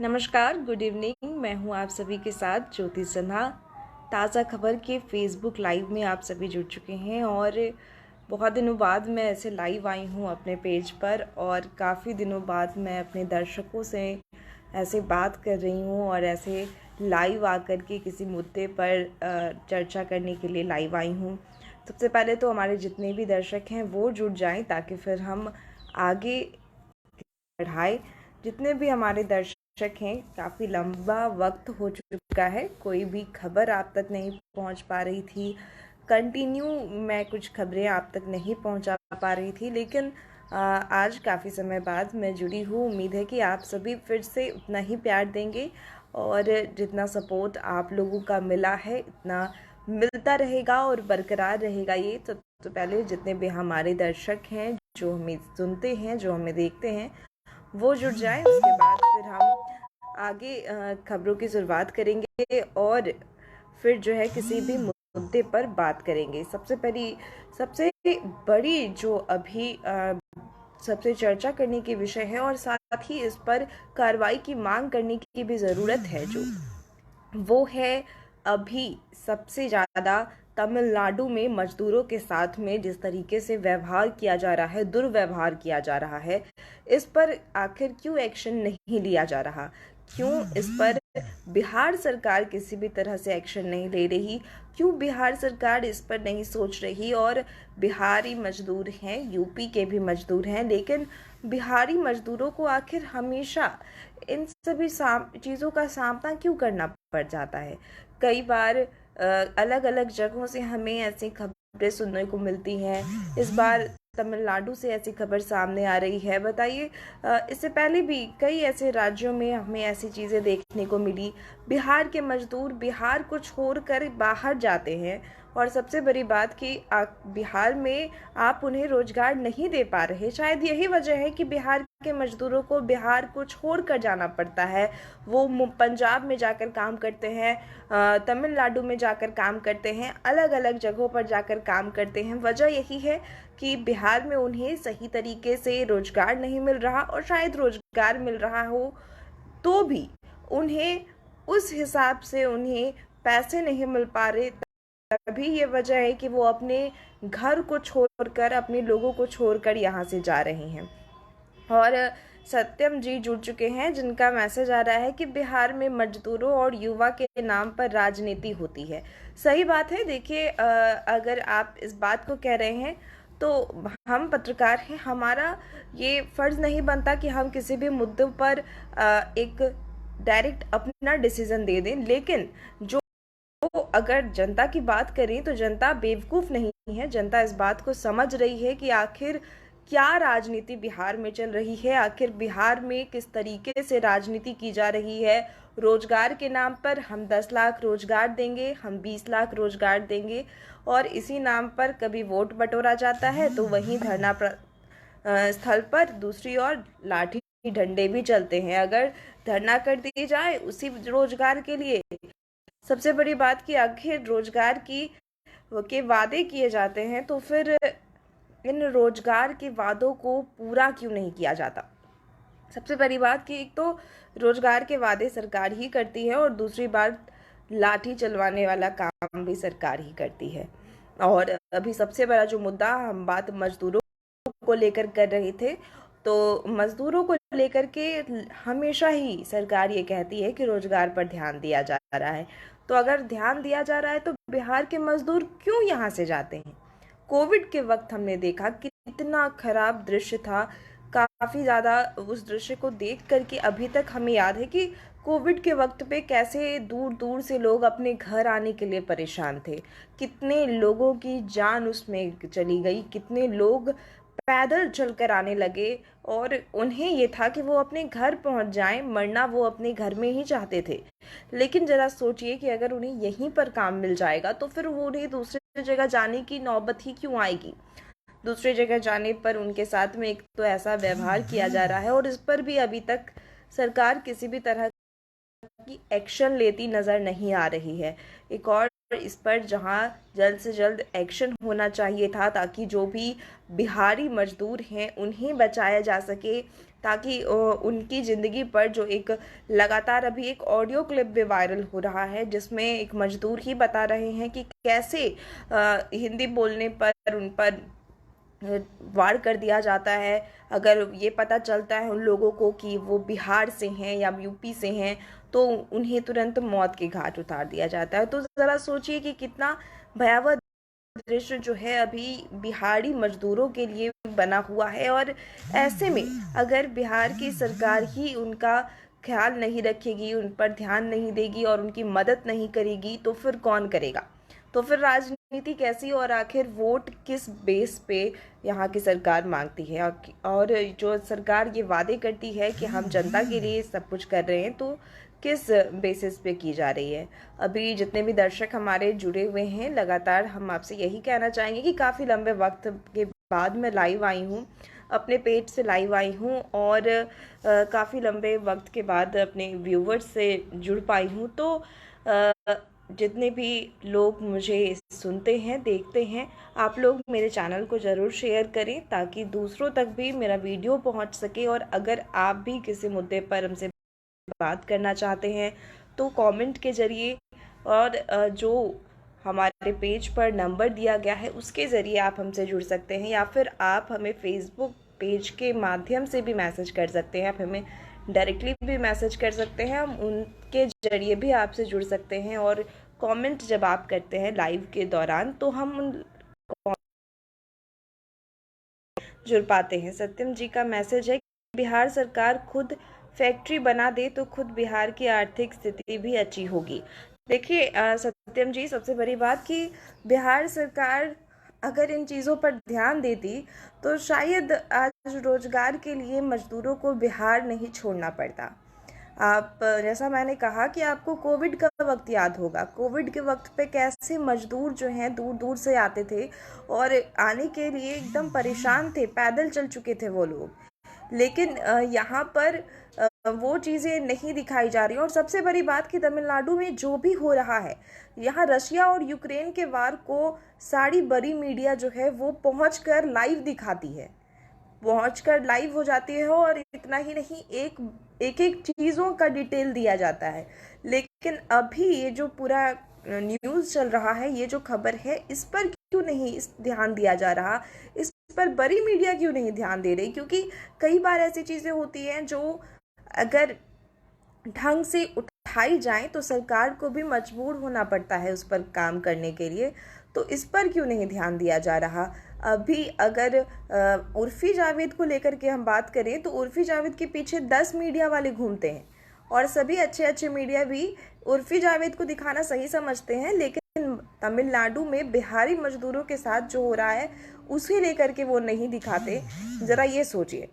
नमस्कार, good evening. मैं हूं आप सभी के साथ ज्योति सिन्हा। ताज़ा खबर के फेसबुक लाइव में आप सभी जुड़ चुके हैं और बहुत दिनों बाद मैं ऐसे लाइव आई हूं अपने पेज पर और काफ़ी दिनों बाद मैं अपने दर्शकों से ऐसे बात कर रही हूं और ऐसे लाइव आकर के किसी मुद्दे पर चर्चा करने के लिए लाइव आई हूं। सबसे पहले तो हमारे जितने भी दर्शक हैं वो जुड़ जाएं ताकि फिर हम आगे बढ़ाएं। जितने भी हमारे दर्शक हैं, काफ़ी लंबा वक्त हो चुका है, कोई भी खबर आप तक नहीं पहुंच पा रही थी। कंटिन्यू मैं कुछ खबरें आप तक नहीं पहुंचा पा रही थी, लेकिन आज काफ़ी समय बाद मैं जुड़ी हूँ। उम्मीद है कि आप सभी फिर से उतना ही प्यार देंगे और जितना सपोर्ट आप लोगों का मिला है उतना मिलता रहेगा और बरकरार रहेगा। ये सबसे पहले जितने भी हमारे दर्शक हैं जो हमें सुनते हैं, जो हमें देखते हैं, वो जुड़ जाए। उसके बाद फिर हम आगे खबरों की शुरुआत करेंगे और फिर जो है किसी भी मुद्दे पर बात करेंगे। सबसे बड़ी जो अभी सबसे चर्चा करने की विषय है और साथ ही इस पर कार्रवाई की मांग करने की भी ज़रूरत है, जो वो है अभी सबसे ज़्यादा तमिलनाडु में मजदूरों के साथ में जिस तरीके से व्यवहार किया जा रहा है, दुर्व्यवहार किया जा रहा है, इस पर आखिर क्यों एक्शन नहीं लिया जा रहा? क्यों इस पर बिहार सरकार किसी भी तरह से एक्शन नहीं ले रही? क्यों बिहार सरकार इस पर नहीं सोच रही? और बिहारी मजदूर हैं, यूपी के भी मजदूर हैं, लेकिन बिहारी मजदूरों को आखिर हमेशा इन सभी चीज़ों का सामना क्यों करना पड़ जाता है? कई बार अलग अलग जगहों से हमें ऐसी खबरें सुनने को मिलती हैं। इस बार तमिलनाडु से ऐसी खबर सामने आ रही है। बताइए, इससे पहले भी कई ऐसे राज्यों में हमें ऐसी चीज़ें देखने को मिली। बिहार के मजदूर बिहार को छोड़कर बाहर जाते हैं और सबसे बड़ी बात कि बिहार में आप उन्हें रोजगार नहीं दे पा रहे। शायद यही वजह है कि बिहार के मजदूरों को बिहार को छोड़कर जाना पड़ता है। वो पंजाब में जाकर काम करते हैं, तमिलनाडु में जाकर काम करते हैं, अलग अलग जगहों पर जाकर काम करते हैं। वजह यही है कि बिहार में उन्हें सही तरीके से रोजगार नहीं मिल रहा और शायद रोजगार मिल रहा हो तो भी उन्हें उस हिसाब से उन्हें पैसे नहीं मिल पा रहे। तभी ये वजह है कि वो अपने घर को छोड़कर, अपने लोगों को छोड़कर यहाँ से जा रहे हैं। और सत्यम जी जुड़ चुके हैं जिनका मैसेज आ रहा है कि बिहार में मजदूरों और युवा के नाम पर राजनीति होती है। सही बात है। देखिए, अगर आप इस बात को कह रहे हैं तो हम पत्रकार हैं, हमारा ये फर्ज नहीं बनता कि हम किसी भी मुद्दों पर एक डायरेक्ट अपना डिसीजन दे दें। लेकिन जो अगर जनता की बात करें तो जनता बेवकूफ़ नहीं है। जनता इस बात को समझ रही है कि आखिर क्या राजनीति बिहार में चल रही है, आखिर बिहार में किस तरीके से राजनीति की जा रही है। रोजगार के नाम पर हम 10 लाख रोजगार देंगे, हम 20 लाख रोजगार देंगे और इसी नाम पर कभी वोट बटोरा जाता है तो वहीं धरना स्थल पर दूसरी ओर लाठी डंडे भी चलते हैं। अगर धरना कर दी जाए उसी रोजगार के लिए, सबसे बड़ी बात कि आखिर रोजगार के वादे किए जाते हैं तो फिर इन रोजगार के वादों को पूरा क्यों नहीं किया जाता? सबसे बड़ी बात कि एक तो रोजगार के वादे सरकार ही करती है और दूसरी बात लाठी चलवाने वाला काम भी सरकार ही करती है। और अभी सबसे बड़ा जो मुद्दा, हम बात मजदूरों को लेकर कर रहे थे, तो मजदूरों को लेकर के हमेशा ही सरकार ये कहती है कि रोजगार पर ध्यान दिया जा रहा है। तो अगर ध्यान दिया जा रहा है तो बिहार के मजदूर क्यों यहाँ से जाते हैं? कोविड के वक्त हमने देखा कि कितना खराब दृश्य था। काफ़ी ज़्यादा उस दृश्य को देख करके अभी तक हमें याद है कि कोविड के वक्त पे कैसे दूर दूर से लोग अपने घर आने के लिए परेशान थे। कितने लोगों की जान उसमें चली गई, कितने लोग पैदल चलकर आने लगे और उन्हें ये था कि वो अपने घर पहुंच जाएं, मरना वो अपने घर में ही चाहते थे। लेकिन ज़रा सोचिए कि अगर उन्हें यहीं पर काम मिल जाएगा तो फिर वो उन्हें दूसरी जगह जाने की नौबत ही क्यों आएगी? दूसरी जगह जाने पर उनके साथ में एक तो ऐसा व्यवहार किया जा रहा है और इस पर भी अभी तक सरकार किसी भी तरह की एक्शन लेती नज़र नहीं आ रही है। एक और इस पर जहां जल्द से जल्द एक्शन होना चाहिए था, ताकि जो भी बिहारी मजदूर हैं उन्हें बचाया जा सके, ताकि उनकी ज़िंदगी पर जो एक लगातार अभी एक ऑडियो क्लिप भी वायरल हो रहा है जिसमें एक मजदूर ही बता रहे हैं कि कैसे हिंदी बोलने पर उन पर वार कर दिया जाता है। अगर ये पता चलता है उन लोगों को कि वो बिहार से हैं या यूपी से हैं, तो उन्हें तुरंत मौत के घाट उतार दिया जाता है। तो ज़रा सोचिए कि कितना भयावह दृश्य जो है अभी बिहारी मजदूरों के लिए बना हुआ है। और ऐसे में अगर बिहार की सरकार ही उनका ख्याल नहीं रखेगी, उन पर ध्यान नहीं देगी और उनकी मदद नहीं करेगी, तो फिर कौन करेगा? तो फिर राजनीति कैसी, और आखिर वोट किस बेस पे यहाँ की सरकार मांगती है? और जो सरकार ये वादे करती है कि हम जनता के लिए सब कुछ कर रहे हैं, तो किस बेसिस पे की जा रही है? अभी जितने भी दर्शक हमारे जुड़े हुए हैं, लगातार हम आपसे यही कहना चाहेंगे कि काफ़ी लंबे वक्त के बाद मैं लाइव आई हूँ, अपने पेज से लाइव आई हूँ, और काफ़ी लंबे वक्त के बाद अपने व्यूवर्स से जुड़ पाई हूँ। तो जितने भी लोग मुझे सुनते हैं, देखते हैं, आप लोग मेरे चैनल को ज़रूर शेयर करें ताकि दूसरों तक भी मेरा वीडियो पहुंच सके। और अगर आप भी किसी मुद्दे पर हमसे बात करना चाहते हैं तो कमेंट के ज़रिए, और जो हमारे पेज पर नंबर दिया गया है उसके ज़रिए आप हमसे जुड़ सकते हैं, या फिर आप हमें फेसबुक पेज के माध्यम से भी मैसेज कर सकते हैं। आप हमें डायरेक्टली भी मैसेज कर सकते हैं, हम उनके ज़रिए भी आपसे जुड़ सकते हैं। और कमेंट जब आप करते हैं लाइव के दौरान, तो हम उन जुड़ पाते हैं। सत्यम जी का मैसेज है कि बिहार सरकार खुद फैक्ट्री बना दे तो खुद बिहार की आर्थिक स्थिति भी अच्छी होगी। देखिए सत्यम जी, सबसे बड़ी बात कि बिहार सरकार अगर इन चीज़ों पर ध्यान देती तो शायद आज रोजगार के लिए मजदूरों को बिहार नहीं छोड़ना पड़ता। आप जैसा मैंने कहा कि आपको कोविड का वक्त याद होगा, कोविड के वक्त पे कैसे मजदूर जो हैं दूर दूर से आते थे और आने के लिए एकदम परेशान थे, पैदल चल चुके थे वो लोग। लेकिन यहाँ पर वो चीज़ें नहीं दिखाई जा रही। और सबसे बड़ी बात कि तमिलनाडु में जो भी हो रहा है, यहाँ रशिया और यूक्रेन के वार को सारी बड़ी मीडिया जो है वो पहुंचकर लाइव दिखाती है, पहुंचकर लाइव हो जाती है। और इतना ही नहीं, एक एक चीज़ों का डिटेल दिया जाता है। लेकिन अभी ये जो पूरा न्यूज़ चल रहा है, ये जो खबर है, इस पर क्यों नहीं ध्यान दिया जा रहा? इस पर बड़ी मीडिया क्यों नहीं ध्यान दे रही? क्योंकि कई बार ऐसी चीज़ें होती हैं जो अगर ढंग से उठाई जाए तो सरकार को भी मजबूर होना पड़ता है उस पर काम करने के लिए। तो इस पर क्यों नहीं ध्यान दिया जा रहा? अभी अगर उर्फ़ी जावेद को लेकर के हम बात करें तो उर्फ़ी जावेद के पीछे 10 मीडिया वाले घूमते हैं, और सभी अच्छे अच्छे मीडिया भी उर्फ़ी जावेद को दिखाना सही समझते हैं। लेकिन तमिलनाडु में बिहारी मजदूरों के साथ जो हो रहा है उसे लेकर के वो नहीं दिखाते। ज़रा ये सोचिए।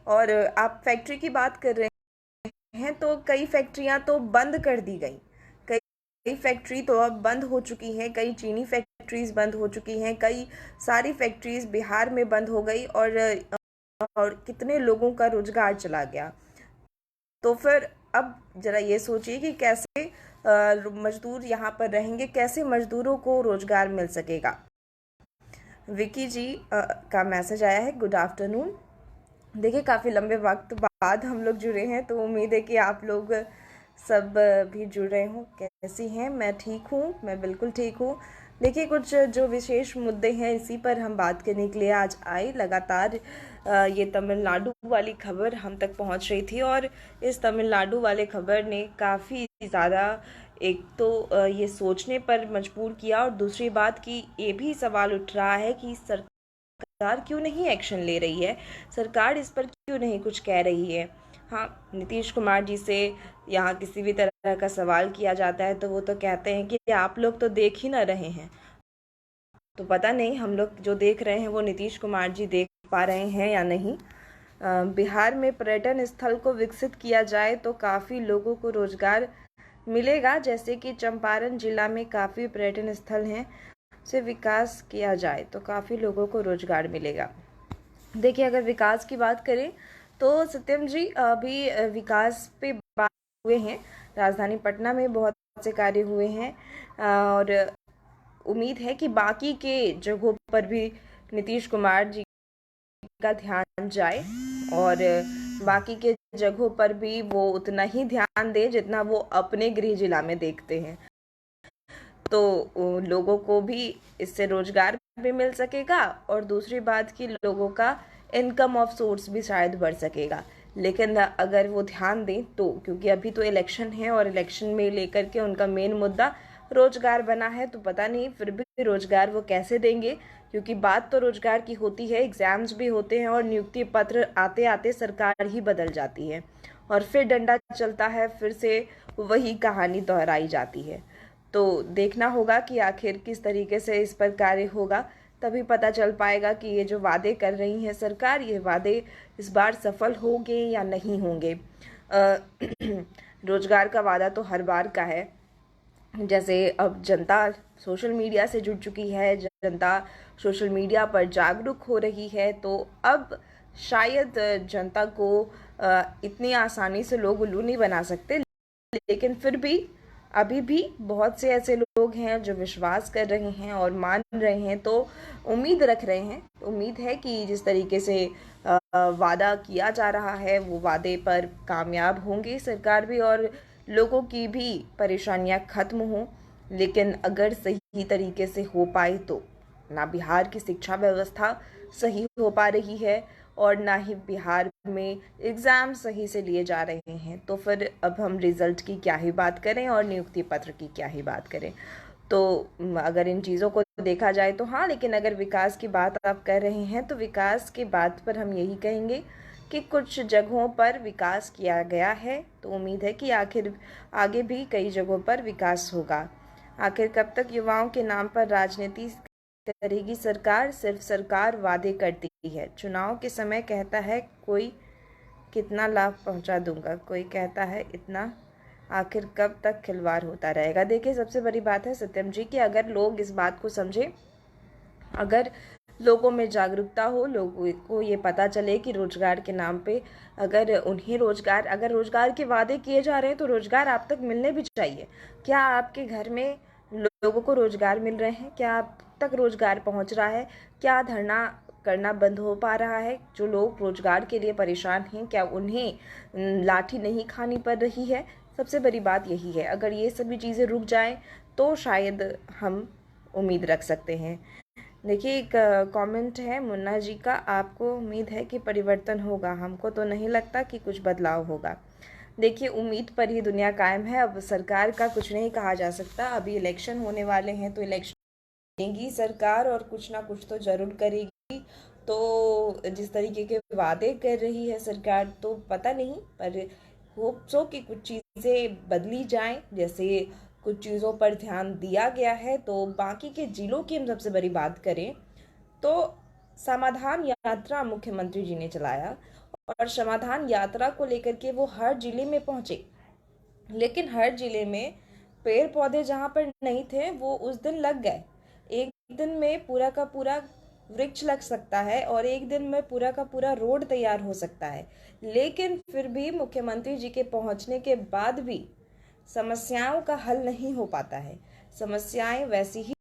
और आप फैक्ट्री की बात कर रहे हैं तो कई फैक्ट्रियां तो बंद कर दी गई, कई फैक्ट्री तो अब बंद हो चुकी हैं, कई चीनी फैक्ट्रीज बंद हो चुकी हैं, कई सारी फैक्ट्रीज बिहार में बंद हो गई, और कितने लोगों का रोजगार चला गया। तो फिर अब जरा ये सोचिए कि कैसे मजदूर यहाँ पर रहेंगे, कैसे मजदूरों को रोजगार मिल सकेगा। विकी जी का मैसेज आया है, गुड आफ्टरनून। देखिए काफ़ी लंबे वक्त बाद हम लोग जुड़े हैं, तो उम्मीद है कि आप लोग सब भी जुड़ रहे हों। कैसी हैं? मैं ठीक हूँ, मैं बिल्कुल ठीक हूँ। देखिए कुछ जो विशेष मुद्दे हैं इसी पर हम बात करने के लिए आज आए। लगातार ये तमिलनाडु वाली खबर हम तक पहुँच रही थी, और इस तमिलनाडु वाले खबर ने काफ़ी ज़्यादा एक तो ये सोचने पर मजबूर किया, और दूसरी बात कि ये भी सवाल उठ रहा है कि सरकार क्यों नहीं एक्शन ले रही है, सरकार इस पर क्यों नहीं कुछ कह रही है। हाँ, नीतीश कुमार जी से यहाँ किसी भी तरह का सवाल किया जाता है तो वो तो कहते हैं कि आप लोग तो देख ही ना रहे हैं। तो पता नहीं हम लोग जो देख रहे हैं वो नीतीश कुमार जी देख पा रहे हैं या नहीं। बिहार में पर्यटन स्थल को विकसित किया जाए तो काफ़ी लोगों को रोजगार मिलेगा, जैसे कि चंपारण जिला में काफ़ी पर्यटन स्थल हैं, से विकास किया जाए तो काफ़ी लोगों को रोजगार मिलेगा। देखिए अगर विकास की बात करें तो सत्यम जी अभी विकास पे बात हुए हैं। राजधानी पटना में बहुत से कार्य हुए हैं और उम्मीद है कि बाकी के जगहों पर भी नीतीश कुमार जी का ध्यान जाए और बाकी के जगहों पर भी वो उतना ही ध्यान दे जितना वो अपने गृह जिला में देखते हैं। तो लोगों को भी इससे रोजगार भी मिल सकेगा और दूसरी बात कि लोगों का इनकम ऑफ सोर्स भी शायद बढ़ सकेगा। लेकिन अगर वो ध्यान दें तो, क्योंकि अभी तो इलेक्शन है और इलेक्शन में लेकर के उनका मेन मुद्दा रोजगार बना है, तो पता नहीं फिर भी रोजगार वो कैसे देंगे, क्योंकि बात तो रोजगार की होती है, एग्जाम्स भी होते हैं और नियुक्ति पत्र आते आते सरकार ही बदल जाती है और फिर डंडा चलता है, फिर से वही कहानी दोहराई जाती है। तो देखना होगा कि आखिर किस तरीके से इस पर कार्य होगा, तभी पता चल पाएगा कि ये जो वादे कर रही है सरकार, ये वादे इस बार सफल होंगे या नहीं होंगे। रोजगार का वादा तो हर बार का है। जैसे अब जनता सोशल मीडिया से जुड़ चुकी है, जनता सोशल मीडिया पर जागरूक हो रही है, तो अब शायद जनता को इतनी आसानी से लोग उल्लू नहीं बना सकते, लेकिन फिर भी अभी भी बहुत से ऐसे लोग हैं जो विश्वास कर रहे हैं और मान रहे हैं, तो उम्मीद रख रहे हैं। उम्मीद है कि जिस तरीके से वादा किया जा रहा है वो वादे पर कामयाब होंगे सरकार भी और लोगों की भी परेशानियां खत्म हों। लेकिन अगर सही तरीके से हो पाए तो ना बिहार की शिक्षा व्यवस्था सही हो पा रही है और ना ही बिहार में एग्ज़ाम सही से लिए जा रहे हैं, तो फिर अब हम रिज़ल्ट की क्या ही बात करें और नियुक्ति पत्र की क्या ही बात करें। तो अगर इन चीज़ों को देखा जाए तो हाँ, लेकिन अगर विकास की बात आप कर रहे हैं तो विकास की बात पर हम यही कहेंगे कि कुछ जगहों पर विकास किया गया है, तो उम्मीद है कि आखिर आगे भी कई जगहों पर विकास होगा। आखिर कब तक युवाओं के नाम पर राजनीति करेगी सरकार? सिर्फ सरकार वादे करती है, चुनाव के समय कहता है कोई कितना लाभ पहुंचा दूंगा, कोई कहता है इतना, आखिर कब तक खिलवाड़ होता रहेगा। देखिए, सबसे बड़ी बात है सत्यम जी कि अगर लोग इस बात को समझें, अगर लोगों में जागरूकता हो, लोगों को ये पता चले कि रोजगार के नाम पे अगर उन्हें अगर रोजगार के वादे किए जा रहे हैं तो रोजगार आप तक मिलने भी चाहिए। क्या आपके घर में लोगों को रोजगार मिल रहे हैं? क्या आप तक रोजगार पहुंच रहा है? क्या धरना करना बंद हो पा रहा है? जो लोग रोजगार के लिए परेशान हैं, क्या उन्हें लाठी नहीं खानी पड़ रही है? सबसे बड़ी बात यही है। अगर ये सभी चीज़ें रुक जाएं तो शायद हम उम्मीद रख सकते हैं। देखिए, एक कमेंट है मुन्ना जी का, आपको उम्मीद है कि परिवर्तन होगा, हमको तो नहीं लगता कि कुछ बदलाव होगा। देखिए, उम्मीद पर ही दुनिया कायम है। अब सरकार का कुछ नहीं कहा जा सकता, अभी इलेक्शन होने वाले हैं तो इलेक्शन देगी सरकार और कुछ ना कुछ तो जरूर करेगी। तो जिस तरीके के वादे कर रही है सरकार तो पता नहीं, पर होप सो कि कुछ चीज़ें बदली जाएं। जैसे कुछ चीज़ों पर ध्यान दिया गया है, तो बाकी के जिलों की हम सबसे बड़ी बात करें तो समाधान यात्रा मुख्यमंत्री जी ने चलाया और समाधान यात्रा को लेकर के वो हर जिले में पहुंचे, लेकिन हर जिले में पेड़ पौधे जहाँ पर नहीं थे वो उस दिन लग गए। एक दिन में पूरा का पूरा वृक्ष लग सकता है और एक दिन में पूरा का पूरा रोड तैयार हो सकता है, लेकिन फिर भी मुख्यमंत्री जी के पहुंचने के बाद भी समस्याओं का हल नहीं हो पाता है। समस्याएं वैसी ही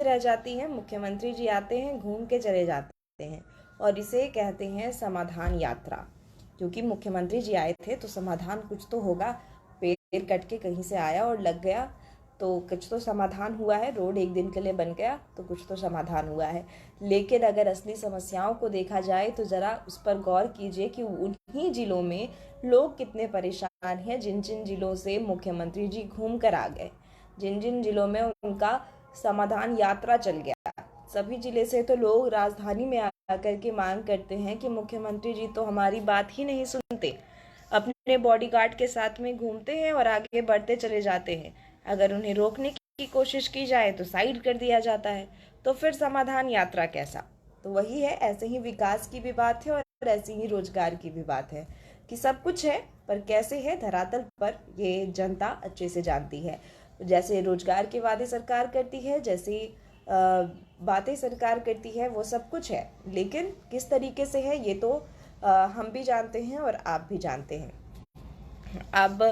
रह जाती हैं। मुख्यमंत्री जी आते हैं, घूम के चले जाते हैं और इसे कहते हैं समाधान यात्रा, क्योंकि मुख्यमंत्री जी आए थे तो समाधान कुछ तो होगा। पेड़ कट के कहीं से आया और लग गया तो कुछ तो समाधान हुआ है। रोड एक दिन के लिए बन गया तो कुछ तो समाधान हुआ है। लेकिन अगर असली समस्याओं को देखा जाए तो ज़रा उस पर गौर कीजिए कि उन्हीं जिलों में लोग कितने परेशान हैं, जिन जिन जिलों से मुख्यमंत्री जी घूम कर आ गए, जिन जिन जिलों में उनका समाधान यात्रा चल गया। सभी जिले से तो लोग राजधानी में आकर के मांग करते हैं कि मुख्यमंत्री जी तो हमारी बात ही नहीं सुनते, अपने बॉडीगार्ड के साथ में घूमते हैं और आगे बढ़ते चले जाते हैं। अगर उन्हें रोकने की कोशिश की जाए तो साइड कर दिया जाता है, तो फिर समाधान यात्रा कैसा? तो वही है, ऐसे ही विकास की भी बात है और ऐसी ही रोजगार की भी बात है कि सब कुछ है, पर कैसे है धरातल पर ये जनता अच्छे से जानती है। जैसे रोजगार के वादे सरकार करती है, जैसी बातें सरकार करती है, वो सब कुछ है, लेकिन किस तरीके से है ये तो हम भी जानते हैं और आप भी जानते हैं। अब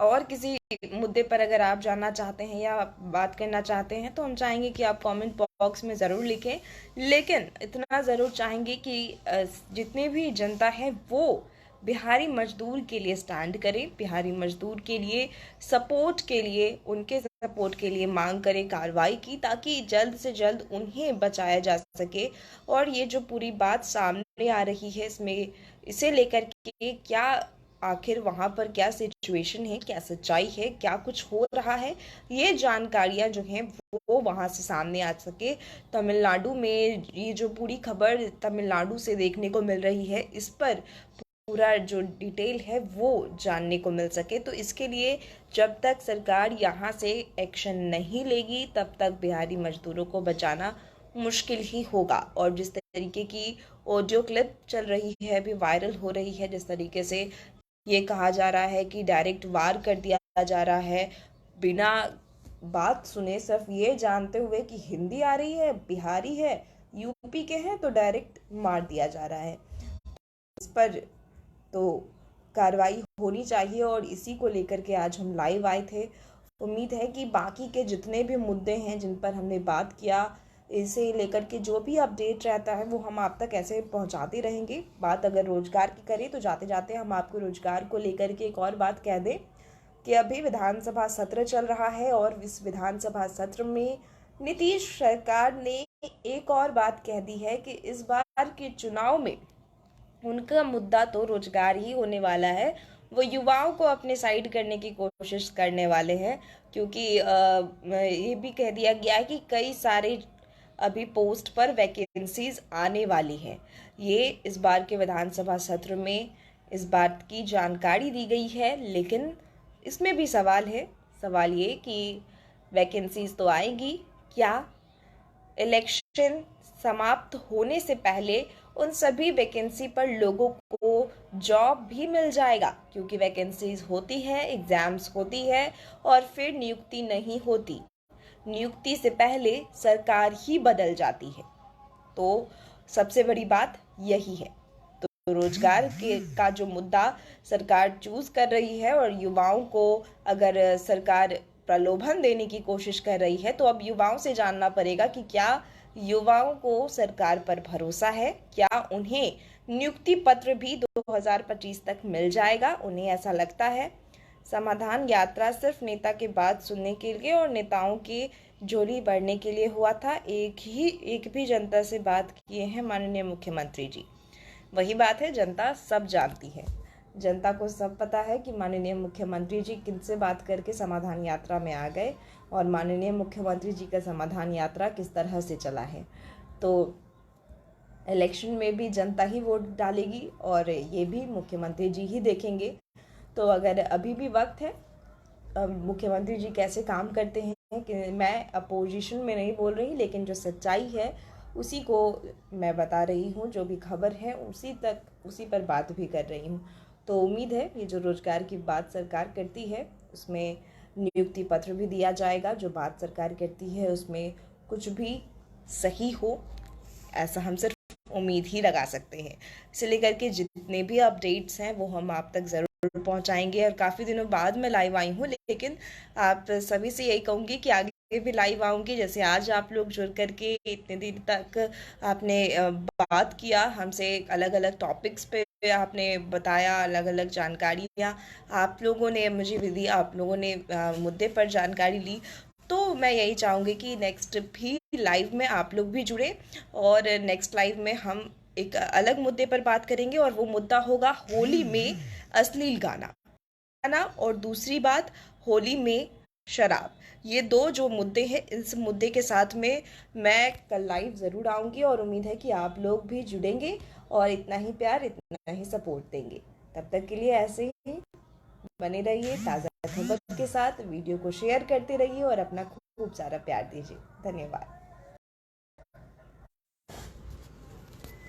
और किसी मुद्दे पर अगर आप जानना चाहते हैं या बात करना चाहते हैं तो हम चाहेंगे कि आप कमेंट बॉक्स में ज़रूर लिखें। लेकिन इतना ज़रूर चाहेंगे कि जितने भी जनता है वो बिहारी मजदूर के लिए स्टैंड करें, बिहारी मजदूर के लिए सपोर्ट के लिए, उनके सपोर्ट के लिए मांग करें कार्रवाई की, ताकि जल्द से जल्द उन्हें बचाया जा सके। और ये जो पूरी बात सामने आ रही है इसमें इसे लेकर के क्या आखिर वहाँ पर क्या सिचुएशन है, क्या सच्चाई है, क्या कुछ हो रहा है, ये जानकारियाँ जो हैं वो वहाँ से सामने आ सके। तमिलनाडु में ये जो पूरी खबर तमिलनाडु से देखने को मिल रही है, इस पर पूरा जो डिटेल है वो जानने को मिल सके। तो इसके लिए जब तक सरकार यहाँ से एक्शन नहीं लेगी तब तक बिहारी मजदूरों को बचाना मुश्किल ही होगा। और जिस तरीके की ऑडियो क्लिप चल रही है, अभी वायरल हो रही है, जिस तरीके से ये कहा जा रहा है कि डायरेक्ट वार कर दिया जा रहा है, बिना बात सुने, सिर्फ ये जानते हुए कि हिंदी आ रही है, बिहारी है, यूपी के हैं, तो डायरेक्ट मार दिया जा रहा है। इस पर तो कार्रवाई होनी चाहिए और इसी को लेकर के आज हम लाइव आए थे। उम्मीद है कि बाकी के जितने भी मुद्दे हैं जिन पर हमने बात किया, इसे लेकर के जो भी अपडेट रहता है वो हम आप तक ऐसे पहुंचाते रहेंगे। बात अगर रोजगार की करें तो जाते जाते हम आपको रोजगार को लेकर के एक और बात कह दें कि अभी विधानसभा सत्र चल रहा है और इस विधानसभा सत्र में नीतीश सरकार ने एक और बात कह दी है कि इस बार के चुनाव में उनका मुद्दा तो रोजगार ही होने वाला है। वो युवाओं को अपने साइड करने की कोशिश करने वाले हैं, क्योंकि ये भी कह दिया गया है कि कई सारे अभी पोस्ट पर वैकेंसीज आने वाली हैं। ये इस बार के विधानसभा सत्र में इस बात की जानकारी दी गई है। लेकिन इसमें भी सवाल है, सवाल ये कि वैकेंसीज तो आएंगी, क्या इलेक्शन समाप्त होने से पहले उन सभी वैकेंसी पर लोगों को जॉब भी मिल जाएगा? क्योंकि वैकेंसीज होती है, एग्जाम्स होती है और फिर नियुक्ति नहीं होती, नियुक्ति से पहले सरकार ही बदल जाती है। तो सबसे बड़ी बात यही है। तो रोजगार के का जो मुद्दा सरकार चूज कर रही है और युवाओं को अगर सरकार प्रलोभन देने की कोशिश कर रही है, तो अब युवाओं से जानना पड़ेगा कि क्या युवाओं को सरकार पर भरोसा है, क्या उन्हें नियुक्ति पत्र भी 2025 तक मिल जाएगा? उन्हें ऐसा लगता है? समाधान यात्रा सिर्फ नेता की बात सुनने के लिए और नेताओं की झोली भरने के लिए हुआ था। एक भी जनता से बात किए हैं माननीय मुख्यमंत्री जी। वही बात है, जनता सब जानती है, जनता को सब पता है कि माननीय मुख्यमंत्री जी किनसे बात करके समाधान यात्रा में आ गए और माननीय मुख्यमंत्री जी का समाधान यात्रा किस तरह से चला है। तो इलेक्शन में भी जनता ही वोट डालेगी और ये भी मुख्यमंत्री जी ही देखेंगे। तो अगर अभी भी वक्त है, मुख्यमंत्री जी कैसे काम करते हैं, कि मैं अपोजिशन में नहीं बोल रही, लेकिन जो सच्चाई है उसी को मैं बता रही हूँ, जो भी खबर है उसी पर बात भी कर रही हूँ। तो उम्मीद है ये जो रोजगार की बात सरकार करती है उसमें नियुक्ति पत्र भी दिया जाएगा। जो बात सरकार करती है उसमें कुछ भी सही हो, ऐसा हम सिर्फ उम्मीद ही लगा सकते हैं। इसे लेकर के जितने भी अपडेट्स हैं वो हम आप तक ज़रूर पहुंचाएंगे। और काफ़ी दिनों बाद मैं लाइव आई हूँ, लेकिन आप सभी से यही कहूँगी कि आगे भी लाइव आऊँगी। जैसे आज आप लोग जुड़ करके इतने दिन तक आपने बात किया हमसे, अलग अलग टॉपिक्स पे आपने बताया, अलग अलग जानकारियाँ आप लोगों ने मुझे भी दी, आप लोगों ने मुद्दे पर जानकारी ली। तो मैं यही चाहूँगी कि नेक्स्ट भी लाइव में आप लोग भी जुड़े और नेक्स्ट लाइव में हम एक अलग मुद्दे पर बात करेंगे और वो मुद्दा होगा होली में अश्लील गाना और दूसरी बात होली में शराब। ये दो जो मुद्दे हैं, इस मुद्दे के साथ में मैं कल लाइव ज़रूर आऊँगी और उम्मीद है कि आप लोग भी जुड़ेंगे और इतना ही प्यार, इतना ही सपोर्ट देंगे। तब तक के लिए ऐसे ही बने रहिए ताज़ा खबर के साथ, वीडियो को शेयर करते रहिए और अपना खूब सारा प्यार दीजिए। धन्यवाद।